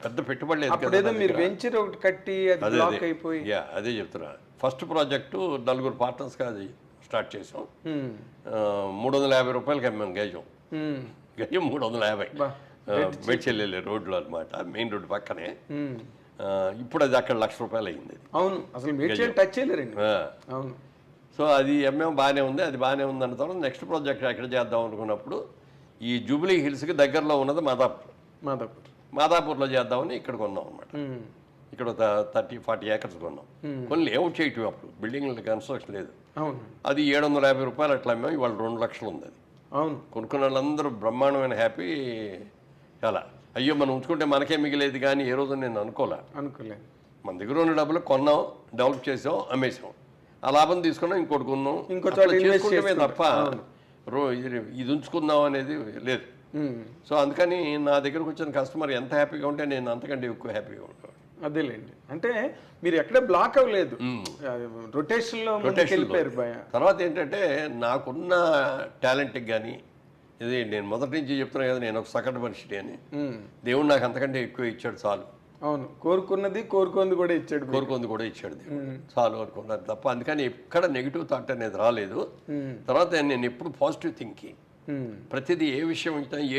పెద్ద పెట్టుబడి లేదు కదా అప్పుడేదో నా మీరు దగ్గర. వెంచర్ ఒకటి కట్టి అది అదే బ్లాక్ అదే అయిపోయి. అదే చెప్తున్నా. ఫస్ట్ ప్రాజెక్టు 4 పార్ట్నర్స్గా అది స్టార్ట్ చేసాం. హ్మ్. 350 రూపాయలకి అమ్మాం గజం. హ్మ్. గజం 350. బా. మేడ్చెల్లెళ్ళే రోడ్లో అనమాట, మెయిన్ రోడ్డు పక్కనే. హ్మ్. ఇప్పుడు అది అక్కడ ₹1,00,000 అయింది అది. అవును, అసలు మేడ్చల్ టచ్ చేయలేరండి. ఆ, అవును. సో అది ఎంఎం బాగానే ఉంది, అది బాగానే ఉంది అన్న తర్వాత నెక్స్ట్ ప్రాజెక్ట్ ఎక్కడ చేద్దాం అనుకున్నప్పుడు ఈ జూబ్లీ హిల్స్కి దగ్గరలో ఉన్నది మాదాపూర్. మాదాపూర్. మాదాపూర్లో చేద్దామని ఇక్కడ కొన్నాం అనమాట. హ్మ్. ఇక్కడ 30-40 ఏకర్స్ కొన్నాం. కొన్ని లేఅవుట్ చేయటం అప్పుడు బిల్డింగ్ల కన్స్ట్రక్షన్ లేదు. అవును. అది ₹750 అట్లా అమ్మాం. ఇవాళ 2 లక్షలు ఉంది అది. అవును. కొనుక్కున్న వాళ్ళందరూ బ్రహ్మాండమైన హ్యాపీ. చాలా అయ్యో మనం ఉంచుకుంటే మనకే మిగిలేదు కానీ ఏ రోజు నేను అనుకోలే. అనుకోలేదు. మన దగ్గర ఉన్న డబ్బులు కొన్నాం, డెవలప్ చేసాం, అమ్మేసాం. ఆ లాభం తీసుకున్నాం, ఇంకోటి కొన్నాం. ఇంకో చోట అట్లా ఇన్వెస్ట్ చేసుకుంటమే చేసుకుంటాం. తప్ప ఇది ఉంచుకుందాం అనేది లేదు. హ్మ్. సో అందుకని నా దగ్గరకు వచ్చిన కస్టమర్ ఎంత హ్యాపీగా ఉంటే నేను అంతకంటే ఎక్కువ హ్యాపీగా ఉంటాను. అదేలేండి. అంటే మీరు ఎక్కడ బ్లాక్ అవ్వలేదు, రొటేషన్లో వెళ్ళిపోయారు. తర్వాత ఏంటంటే నాకున్న టాలెంట్కి కానీ ఇది నేను మొదటి నుంచి చెప్తున్నా కదా, నేను ఒక సగటు మనిషిని అని. దేవుడు నాకు అంతకంటే ఎక్కువ ఇచ్చాడు చాలు. అవును, కోరుకున్నది కోరుకుంది కూడా ఇచ్చాడు. కోరుకుంది కూడా ఇచ్చాడు దేవుడు, చాలు అనుకున్నాను తప్ప అందుకని ఎక్కడ నెగిటివ్ థాట్ అనేది రాలేదు. తర్వాత నేను ఎప్పుడు పాజిటివ్ థింకింగ్. ప్రతిదీ ఏ విషయం ఇచ్చినా ఏ